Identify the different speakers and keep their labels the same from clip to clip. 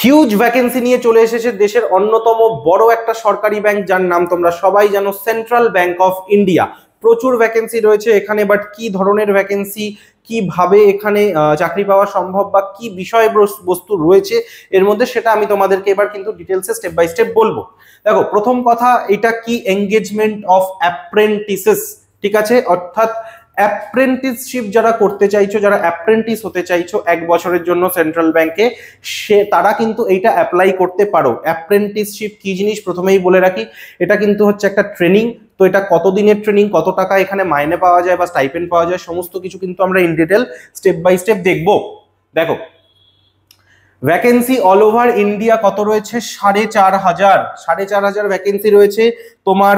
Speaker 1: Huge vacancy নিয়ে চলে এসেছে দেশের অন্যতম বড় একটা সরকারি ব্যাংক, যার নাম তোমরা সবাই জানো, সেন্ট্রাল ব্যাংক অফ ইন্ডিয়া। প্রচুর ভ্যাকেন্সি রয়েছে এখানে, বাট কি ধরনের ভ্যাকেন্সি, কিভাবে এখানে চাকরি পাওয়া সম্ভব বা কি বিষয়বস্তু রয়েছে এর মধ্যে, সেটা আমি তোমাদেরকে এবার কিন্তু ডিটেলসে স্টেপ বাই স্টেপ বলবো। দেখো, প্রথম কথা, এটা কি এঙ্গেজমেন্ট অফ অ্যাপ্রেন্টিসেস, ঠিক আছে? অর্থাৎ অ্যাপ্রেন্টিসশিপ যারা করতে চাইছো, যারা অ্যাপ্রেন্টিস হতে চাইছো 1 বছরের জন্য সেন্ট্রাল ব্যাংকে, তারা কিন্তু এইটা অ্যাপ্লাই করতে পারো। অ্যাপ্রেন্টিসশিপ কি জিনিস প্রথমেই বলে রাখি, এটা কিন্তু হচ্ছে একটা ট্রেনিং। তো এটা কতদিনের ট্রেনিং, কত টাকা এখানে মাইনে পাওয়া যায় বা স্টাইপেন্ড পাওয়া যায়, সমস্ত কিছু কিন্তু আমরা in detail step by step দেখবো। দেখো, ভ্যাকেন্সি অল ওভার ইন্ডিয়া কত রয়েছে? 4,500 ভ্যাকেন্সি রয়েছে। তোমার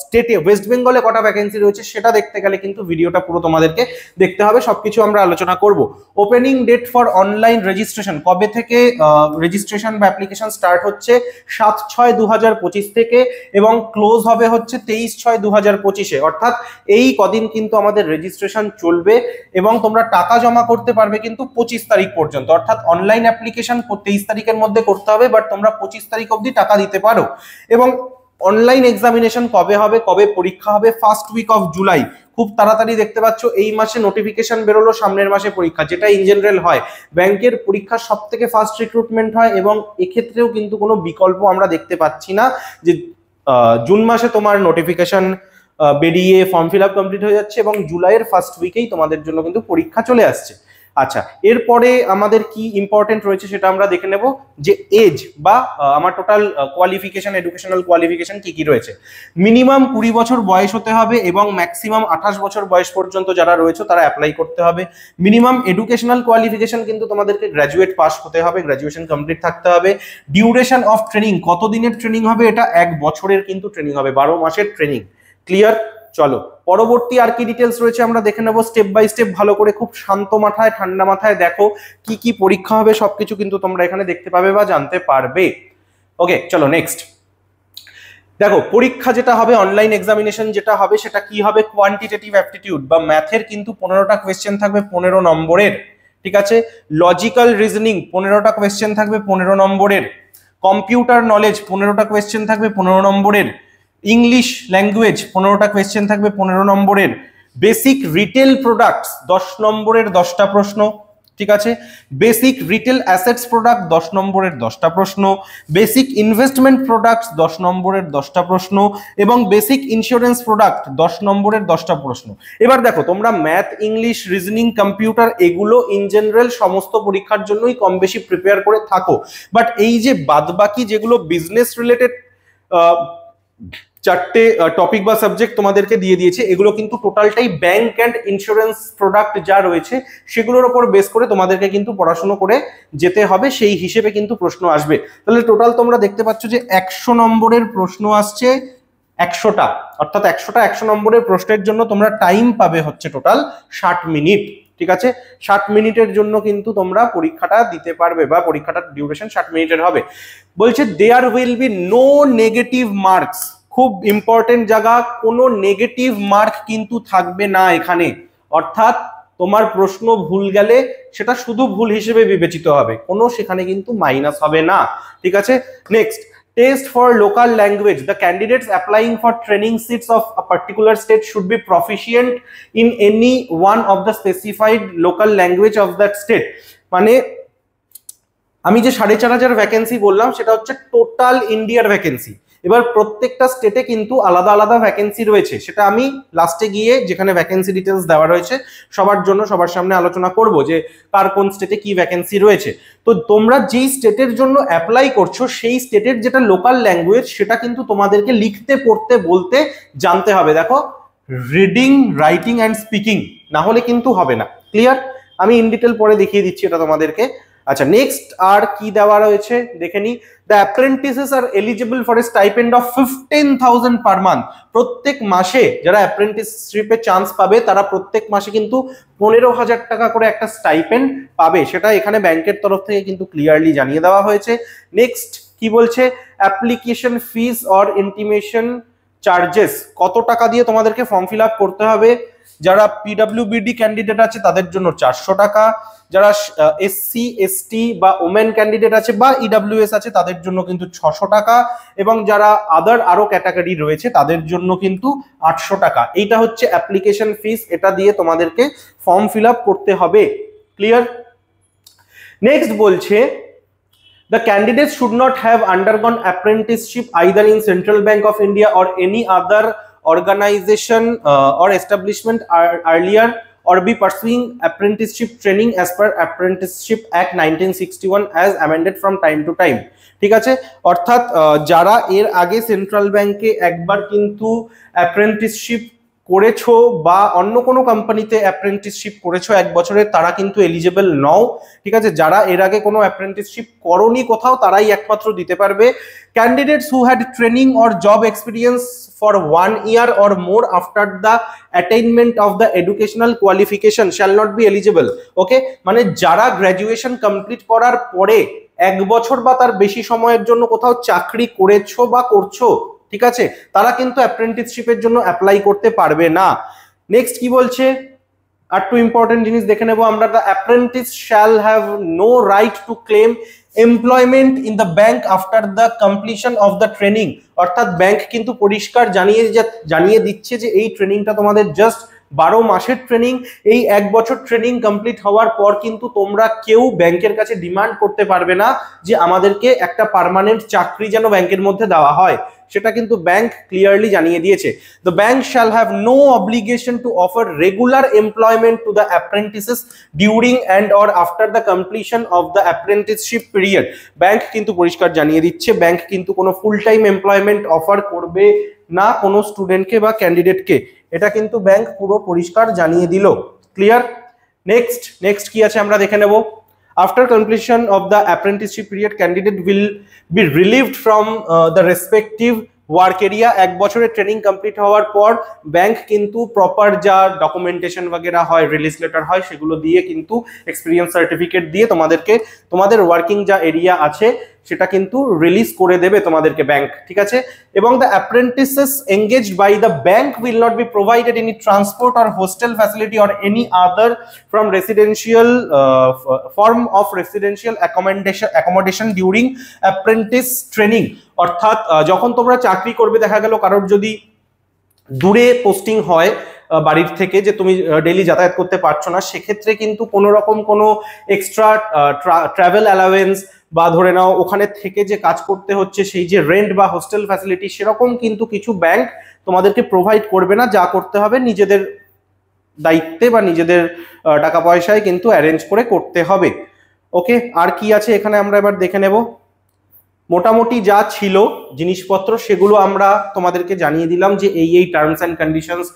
Speaker 1: স্টেটে, ওয়েস্ট বেঙ্গলে কটা ভ্যাকেন্সি রয়েছে সেটা দেখতে গেলে কিন্তু ভিডিওটা পুরো তোমাদেরকে দেখতে হবে, সবকিছু আমরা আলোচনা করব। Opening date for online registration, কবে থেকে রেজিস্ট্রেশন বা অ্যাপ্লিকেশন স্টার্ট হচ্ছে? 7/6/2025 থেকে, এবং ক্লোজ হবে হচ্ছে 23/6/2025-এ। অর্থাৎ এই কদিন কিন্তু আমাদের রেজিস্ট্রেশন চলবে, এবং তোমরা টাকা জমা করতে পারবে কিন্তু 25 তারিখ পর্যন্ত। অর্থাৎ অনলাইন অ্যাপ্লিকেশন 23 তারিখের মধ্যে করতে হবে, বাট তোমরা 25 তারিখ অবধি টাকা দিতে পারো। এবং অনলাইন এক্সামিনেশন কবে হবে, কবে পরীক্ষা হবে? First week of July. খুব তাড়াতাড়ি দেখতে পাচ্ছ এই মাসে নোটিফিকেশন বেরোলো, সামনের মাসে পরীক্ষা, যেটা ইন জেনারেল হয়। ব্যাংকের পরীক্ষা সব থেকে ফার্স্ট রিক্রুটমেন্ট হয়, এবং এক্ষেত্রেও কিন্তু কোনো বিকল্প আমরা দেখতে পাচ্ছি না যে জুন মাসে তোমার নোটিফিকেশন বেরিয়ে ফর্ম ফিল আপ কমপ্লিট হয়ে যাচ্ছে, এবং জুলাইয়ের ফার্স্ট উইকেই তোমাদের জন্য কিন্তু পরীক্ষা চলে আসছে। আচ্ছা, এরপরে আমাদের কি ইম্পর্টেন্ট রয়েছে সেটা আমরা দেখে নেব, যে এজ বা আমার টোটাল কোয়ালিফিকেশন, এডুকেশনাল কোয়ালিফিকেশন কি কি রয়েছে। মিনিমাম 20 বছর বয়স হতে হবে, এবং ম্যাক্সিমাম 28 বছর বয়স পর্যন্ত যারা রয়েছে তারা অ্যাপ্লাই করতে হবে। মিনিমাম এডুকেশনাল কোয়ালিফিকেশন কিন্তু তোমাদেরকে গ্র্যাজুয়েট পাস হতে হবে, গ্র্যাজুয়েশন কমপ্লিট থাকতে হবে। ডিউরেশন অফ ট্রেনিং, কতদিনের ট্রেনিং হবে? এটা 1 বছরের কিন্তু ট্রেনিং হবে, 12 মাসের ট্রেনিং। ক্লিয়ার? চলো, পরবর্তী আর কি ডিটেলস রয়েছে আমরা দেখে নেবো স্টেপ বাই স্টেপ, ভালো করে খুব শান্ত মাথায়, ঠান্ডা মাথায় দেখো কি কি পরীক্ষা হবে, সবকিছু কিন্তু তোমরা এখানে দেখতে পাবে বা জানতে পারবে। ওকে, চলো নেক্সট। দেখো, পরীক্ষা যেটা হবে, অনলাইন এক্সামিনেশন যেটা হবে, সেটা কি হবে? কোয়ান্টিটেটিভ অ্যাপটিটিউড বা ম্যাথের কিন্তু 15টা কোয়েশ্চেন থাকবে 15 নম্বরের, ঠিক আছে? লজিক্যাল রিজনিং 15টা কোয়েশ্চেন থাকবে 15 নম্বরের। কম্পিউটার নলেজ 15টা কোয়েশ্চেন থাকবে 15 নম্বরের। ইংলিশ ল্যাঙ্গুয়েজ 15টা কোয়েশ্চেন থাকবে 15 নম্বরের। বেসিক রিটেল প্রোডাক্টস 10 নম্বরের 10টা প্রশ্ন, ঠিক আছে? বেসিক রিটেল অ্যাসেটস প্রোডাক্ট 10 নম্বরের 10টা প্রশ্ন। বেসিক ইনভেস্টমেন্ট প্রোডাক্টস 10 নম্বরের 10টা প্রশ্ন, এবং বেসিক ইন্স্যুরেন্স প্রোডাক্ট 10 নম্বরের 10টা প্রশ্ন। এবার দেখো, তোমরা ম্যাথ, ইংলিশ, রিজনিং, কম্পিউটার এগুলো ইন জেনারেল সমস্ত পরীক্ষার জন্যই কম বেশি প্রিপেয়ার করে থাকো, বাট এই যে বাদবাকি যেগুলো বিজনেস রিলেটেড 4টে টপিক বা সাবজেক্ট তোমাদেরকে দিয়ে দিয়েছে, এগুলো কিন্তু টোটালটাই ব্যাংক অ্যান্ড ইন্স্যুরেন্স প্রোডাক্ট যা রয়েছে সেগুলোর উপর বেস করে তোমাদেরকে কিন্তু পড়াশোনা করে যেতে হবে, সেই হিসেবে কিন্তু প্রশ্ন আসবে। তাহলে টোটাল তোমরা দেখতে পাচ্ছ যে 100 নম্বরের প্রশ্ন আসছে, 100টা, অর্থাৎ 100 নম্বরের প্রশ্নের জন্য তোমরা টাইম পাবে হচ্ছে টোটাল 60 মিনিট, ঠিক আছে? 60 মিনিটের জন্য কিন্তু তোমরা পরীক্ষাটা দিতে পারবে, বা পরীক্ষাটার ডিউরেশন 60 মিনিটের হবে। বলছে there will be no negative marks, খুব ইম্পর্টেন্ট জায়গা, কোনো নেগেটিভ মার্ক কিন্তু থাকবে না এখানে। অর্থাৎ তোমার প্রশ্ন ভুল গেলে সেটা শুধু ভুল হিসেবে বিবেচিত হবে, কোনো সেখানে কিন্তু মাইনাস হবে না, ঠিক আছে? Next, test for local language, the candidates applying for training seats of a particular state should be proficient in any one of the specified local language of that state. মানে আমি যে 4,500 ভ্যাকেন্সি বললাম সেটা হচ্ছে টোটাল ইন্ডিয়ার vacancy. এবার প্রত্যেকটা স্টেটে কিন্তু আলাদা আলাদা ভ্যাকেন্সি রয়েছে, সেটা আমি লাস্টে গিয়ে যেখানে ভ্যাকেন্সি ডিটেলস দেওয়া রয়েছে সবার জন্য সবার সামনে আলোচনা করব যে কার কোন স্টেটে কি ভ্যাকেন্সি রয়েছে। তো তোমরা যেই স্টেটের জন্য অ্যাপ্লাই করছো সেই স্টেটের যেটা লোকাল ল্যাঙ্গুয়েজ সেটা কিন্তু তোমাদেরকে লিখতে, পড়তে, বলতে জানতে হবে। দেখো, রিডিং, রাইটিং অ্যান্ড স্পিকিং না হলে কিন্তু হবে না। ক্লিয়ার? আমি ইন ডিটেল পরে দেখিয়ে দিচ্ছি এটা তোমাদেরকে। আচ্ছা, নেক্সট আর কি দেওয়া রয়েছে দেখে নি। The apprentices are eligible for a stipend of 15,000 per month. প্রত্যেক মাসে যারা অ্যাপ্রেন্টিসশিপে চান্স পাবে তারা প্রত্যেক মাসে কিন্তু 15,000 টাকা করে একটা স্টাইপেন্ড পাবে, সেটা এখানে ব্যাংকের তরফ থেকে কিন্তু ক্লিয়ারলি জানিয়ে দেওয়া হয়েছে। নেক্সট কি বলছে, application fees or intimation charges, কত টাকা দিয়ে তোমাদেরকে ফর্ম ফিল আপ করতে হবে, যারা পিডব্লিউবিডি ক্যান্ডিডেট আছে তাদের জন্য 400 টাকা, যারা এসসি এসটি বা ওমেন ক্যান্ডিডেট আছে বা ইডব্লিউএস আছে তাদের জন্য কিন্তু 600 টাকা, এবং যারা আদার আরো ক্যাটাগরি রয়েছে তাদের জন্য কিন্তু 800 টাকা। এইটা হচ্ছে অ্যাপ্লিকেশন ফিস, এটা দিয়ে তোমাদেরকে ফর্ম ফিল আপ করতে হবে। ক্লিয়ার? নেক্সট বলছে the candidates should not have undergone apprenticeship either in Central Bank of India or any other organization or establishment earlier, or be pursuing apprenticeship training as per Apprenticeship Act 1961 as amended from time to time। ঠিক আছে, অর্থাৎ যারা এর আগে central ব্যাংকে একবার কিন্তু apprenticeship করেছো বা অন্য কোনো কোম্পানিতে অ্যাপ্রেন্টিসশিপ করেছো 1 বছরের, তারা কিন্তু এলিজিবল নও। ঠিক আছে, যারা এর আগে কোনো অ্যাপ্রেন্টিসশিপ করোনি কোথাও তারাই একমাত্র দিতে পারবে। Candidates who had training or job experience for 1 year or more after the attainment of the educational qualification shall not be eligible। ওকে, মানে যারা গ্র্যাজুয়েশন কমপ্লিট করার পরে 1 বছর বা তার বেশি সময়ের জন্য কোথাও চাকরি করেছো বা করছো, ঠিক আছে, তারা কিন্তু অ্যাপ্রেন্টিসশিপের জন্য অ্যাপ্লাই করতে পারবে না। নেক্সট কি বলছে, আর টু ইম্পর্টেন্ট জিনিস দেখে নেবো আমরা। The apprentice shall have no right to claim employment in the bank after the completion of the training. অর্থাৎ ব্যাংক কিন্তু পরিষ্কার জানিয়ে দিচ্ছে যে এই ট্রেনিংটা তোমাদের জাস্ট 12 মাসের ট্রেনিং। এই 1 বছর ট্রেনিং কমপ্লিট হওয়ার পর কিন্তু তোমরা কেউ ব্যাংকের কাছে ডিমান্ড করতে পারবে না যে আমাদেরকে একটা পার্মানেন্ট চাকরি যেন ব্যাংকের মধ্যে দেওয়া হয়, সেটা কিন্তু ব্যাংক ক্লিয়ারলি জানিয়ে দিয়েছে। The bank shall have no obligation to offer regular employment to the apprentices during and or after the completion of the apprenticeship period. Bank কিন্তু পরিষ্কার জানিয়ে দিচ্ছে ব্যাংক কিন্তু কোনো ফুল টাইম এমপ্লয়মেন্ট অফার করবে না কোনো স্টুডেন্টকে বা ক্যান্ডিডেটকে, এটা কিন্তু ব্যাংক পুরো পরিষ্কার জানিয়ে দিল। ক্লিয়ার? নেক্সট কি আছে আমরা দেখে নেব। After completion of the apprenticeship period, candidate will be relieved from the respective work area. 1 বছরের ট্রেনিং কমপ্লিট হওয়ার পর ব্যাংক কিন্তু প্রপার যা ডকুমেন্টেশন वगैरह হয়, রিলিজ লেটার হয়, সেগুলো দিয়ে কিন্তু এক্সপিরিয়েন্স সার্টিফিকেট দিয়ে তোমাদেরকে তোমাদের ওয়ার্কিং যা এরিয়া আছে সেটা কিন্তু রিলিজ করে দেবে তোমাদেরকে ব্যাংক। ঠিক আছে, এবং the apprentices engaged by the bank will not be provided any transport or hostel facility or any other from residential form of residential accommodation during apprentice training. অর্থাৎ যখন তোমরা চাকরি করবে, দেখা গেল কারোর যদি দূরে পোস্টিং হয় বাড়ির থেকে, যে তুমি ডেইলি যাতায়াত করতে পারছো না, সেক্ষেত্রে কিন্তু কোনো রকম কোনো এক্সট্রা ট্রাভেল অ্যালাওয়েন্স বা ধরে নাও ওখানে থেকে যে কাজ করতে হচ্ছে সেই যে রেন্ট বা হোস্টেল ফ্যাসিলিটি, সেরকম কিন্তু কিছু ব্যাংক তোমাদেরকে প্রোভাইড করবে না। যা করতে হবে নিজেদের দায়িত্বে বা নিজেদের টাকা পয়সায় কিন্তু অ্যারেঞ্জ করে করতে হবে। ওকে, আর কি আছে এখানে আমরা এবার দেখে নেব। মোটামুটি যা ছিল জিনিসপত্র সেগুলো আমরা তোমাদেরকে জানিয়ে দিলাম যে এই টার্মস অ্যান্ড কন্ডিশনস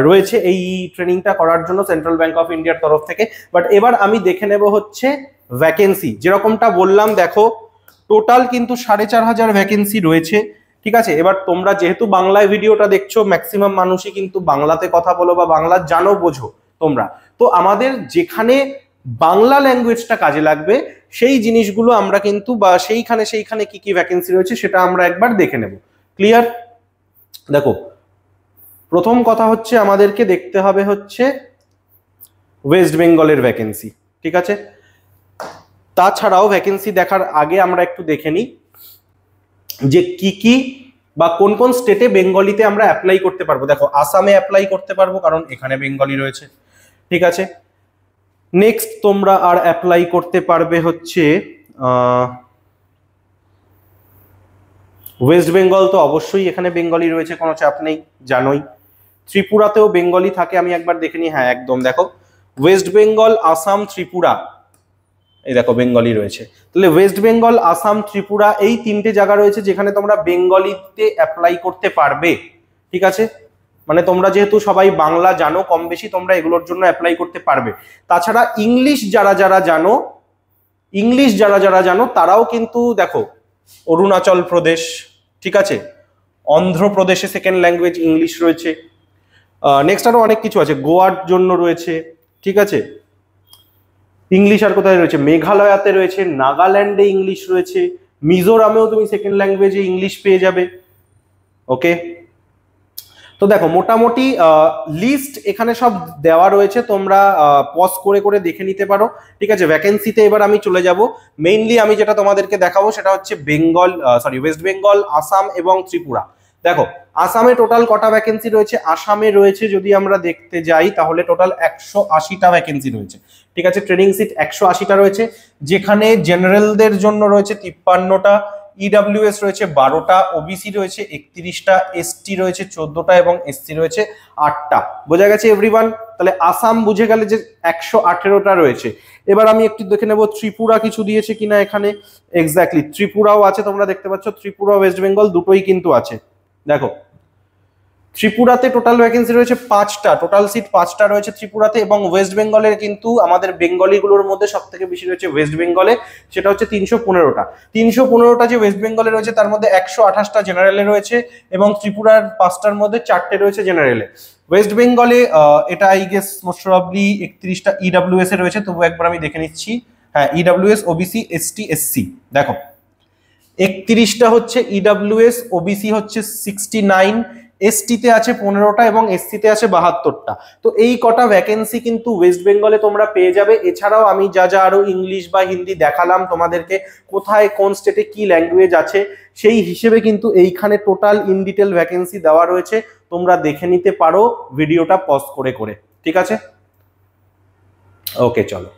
Speaker 1: রয়েছে এই ট্রেনিংটা করার জন্য সেন্ট্রাল ব্যাংক অফ ইন্ডিয়ার তরফ থেকে। বাট এবার আমি দেখে নেব হচ্ছে ভ্যাকেন্সি। যেরকমটা বললাম, দেখো টোটাল কিন্তু 4500 ভ্যাকেন্সি রয়েছে। ঠিক আছে, এবার তোমরা যেহেতু বাংলায় ভিডিওটা দেখছো, ম্যাক্সিমাম মানুষই কিন্তু বাংলাতে কথা বলো বা বাংলা জানো বোঝো তোমরা, তো আমাদের যেখানে বাংলা ল্যাঙ্গুয়েজটা কাজে লাগবে সেই জিনিসগুলো আমরা কিন্তু বা সেইখানে কি কি ভ্যাকেন্সি রয়েছে সেটা আমরা একবার দেখে নেব। ক্লিয়ার? দেখো, প্রথম কথা হচ্ছে আমাদেরকে দেখতে হবে হচ্ছে ওয়েস্ট বেঙ্গলের ভ্যাকেন্সি। ঠিক আছে, তাছাড়াও ভ্যাকেন্সি দেখার আগে আমরা একটু দেখে নিই যে কি বা কোন কোন স্টেটে বেঙ্গলিতে আমরা অ্যাপ্লাই করতে পারবো। দেখো, আসামে অ্যাপ্লাই করতে পারবো কারণ এখানে বেঙ্গলি রয়েছে। ঠিক আছে, নেক্সট তোমরা আর অ্যাপ্লাই করতে পারবে হচ্ছে ওয়েস্ট বেঙ্গল, তো অবশ্যই এখানে বেঙ্গলি রয়েছে, কোনো চাপ নেই, জানোই। ত্রিপুরাতেও বেঙ্গলি থাকে, আমি একবার দেখে নিই। হ্যাঁ, একদম, দেখো ওয়েস্ট বেঙ্গল, আসাম, ত্রিপুরা, এই দেখো বেঙ্গলি রয়েছে। তাহলে ওয়েস্ট বেঙ্গল, আসাম, ত্রিপুরা এই 3টে জায়গা রয়েছে যেখানে তোমরা বেঙ্গলিতে অ্যাপ্লাই করতে পারবে। ঠিক আছে, মানে তোমরা যেহেতু সবাই বাংলা জানো কম বেশি, তোমরা এগুলোর জন্য অ্যাপ্লাই করতে পারবে। তাছাড়া ইংলিশ যারা যারা জানো তারাও কিন্তু দেখো অরুণাচল প্রদেশ, ঠিক আছে, অন্ধ্রপ্রদেশে সেকেন্ড ল্যাঙ্গুয়েজ ইংলিশ রয়েছে। নেক্সট আরো অনেক কিছু আছে, গোয়ার জন্য রয়েছে। ঠিক আছে, ইংলিশ আর কোথায় রয়েছে, মেঘালয়াতে রয়েছে, নাগাল্যান্ডে ইংলিশ রয়েছে, মিজোরামেও তুমি সেকেন্ড ল্যাঙ্গুয়েজে ইংলিশ পেয়ে যাবে। ওকে, তো দেখো মোটামুটি লিস্ট এখানে সব দেওয়া রয়েছে, তোমরা পজ করে করে দেখে নিতে পারো। ঠিক আছে, ভ্যাকেন্সিতে এবার আমি চলে যাব। মেইনলি আমি যেটা তোমাদেরকে দেখাবো সেটা হচ্ছে ওয়েস্ট বেঙ্গল, আসাম এবং ত্রিপুরা। দেখো আসামে টোটাল কটা ভ্যাকেন্সি রয়েছে, আসামে রয়েছে যদি আমরা দেখতে যাই তাহলে টোটাল 180টা ভ্যাকেন্সি রয়েছে। ঠিক আছে, ট্রেনিং সিট 180টা রয়েছে, যেখানে জেনারেলদের জন্য রয়েছে 53টা, ইডব্লিউএস রয়েছে 12টা, ওবিসি রয়েছে 31টা, এসটি রয়েছে 14টা এবং এসসি রয়েছে 8টা। বোঝা গেছে এভরিওয়ান? তাহলে আসাম বুঝে গেলে যে 118টা রয়েছে। এবার আমি একটু দেখে নেব ত্রিপুরা কিছু দিয়েছে কিনা এখানে। এক্স্যাক্টলি ত্রিপুরাও আছে, তোমরা দেখতে পাচ্ছ ত্রিপুরা ওয়েস্ট বেঙ্গল দুটোই কিন্তু আছে। দেখো ত্রিপুরাতে টোটাল ভ্যাকেন্সি রয়েছে 5টা, টোটাল সিট 5টা রয়েছে ত্রিপুরাতে, এবং ওয়েস্ট বেঙ্গলের কিন্তু আমাদের বেঙ্গলিগুলোর মধ্যে সব থেকে বেশি রয়েছে ওয়েস্ট বেঙ্গলে, সেটা হচ্ছে 315টা। 315টা যে ওয়েস্ট বেঙ্গলে রয়েছে তার মধ্যে 128টা জেনারেলে রয়েছে, এবং ত্রিপুরার 5টার মধ্যে 4টে রয়েছে জেনারেলে। ওয়েস্ট বেঙ্গলে এটা আই গেস মোস্ট প্রবাবলি 31টা ইডব্লিউএস এ রয়েছে, তবু একবার আমি দেখে নিচ্ছি। হ্যাঁ, ইডব্লিউএস, ওবিসি, এসটি, এসসি। দেখো 31টা হচ্ছে ইডব্লিউএস, ওবিসি হচ্ছে 69, এসটিতে আছে 15টা এবং এসসিতে আছে 72টা। তো এই কটা ভ্যাকেন্সি কিন্তু ওয়েস্ট বেঙ্গলে তোমরা পেয়ে যাবে। এছাড়াও আমি যা যা আরো ইংলিশ বা হিন্দি দেখালাম তোমাদেরকে, কোথায় কোন স্টেটে কি ল্যাঙ্গুয়েজ আছে সেই হিসেবে কিন্তু এইখানে টোটাল ইন ডিটেল ভ্যাকেন্সি দেওয়া রয়েছে, তোমরা দেখে নিতে পারো ভিডিওটা পজ করে করে। ঠিক আছে, ওকে চলো।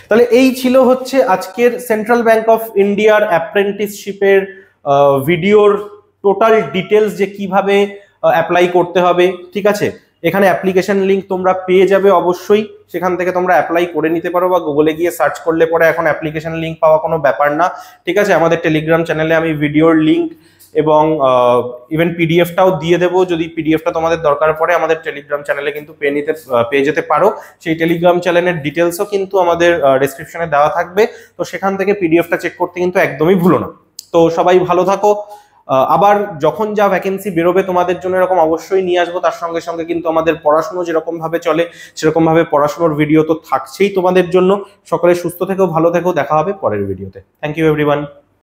Speaker 1: তাহলে এই ছিল হচ্ছে আজকের সেন্ট্রাল ব্যাংক অফ ইন্ডিয়ার অ্যাপ্রেন্টিসশিপের ভিডিওর টোটাল ডিটেলস, যে কিভাবে অ্যাপ্লাই করতে হবে। ঠিক আছে, এখানে অ্যাপ্লিকেশন লিংক তোমরা পেয়ে যাবে অবশ্যই, সেখান থেকে তোমরা অ্যাপ্লাই করে নিতে পারো, বা গুগলে গিয়ে সার্চ করলে পরে এখন অ্যাপ্লিকেশন লিংক পাওয়া কোনো ব্যাপার না। ঠিক আছে, আমাদের টেলিগ্রাম চ্যানেলে আমি ভিডিওর লিংক এবং ইভেন পিডিএফটাও দিয়ে দেবো, যদি পিডিএফটা তোমাদের দরকার পড়ে আমাদের টেলিগ্রাম চ্যানেলে কিন্তু পেয়ে যেতে পারো। সেই টেলিগ্রাম চ্যানেলের ডিটেলসও কিন্তু আমাদের ডেসক্রিপশনে দেওয়া থাকবে, তো সেখান থেকে পিডিএফটা চেক করতে কিন্তু একদমই ভুলো না। তো সবাই ভালো থাকো, আবার যখন যা ভ্যাকেন্সি বেরোবে তোমাদের জন্য এরকম অবশ্যই নিয়ে আসবো। তার সঙ্গে সঙ্গে কিন্তু আমাদের পড়াশুনো যেরকম ভাবে চলে সেরকম ভাবে পড়াশোনার ভিডিও তো থাকছেই তোমাদের জন্য। সকলে সুস্থ থেকো, ভালো থেকো, দেখা হবে পরের ভিডিওতে। Thank you everyone.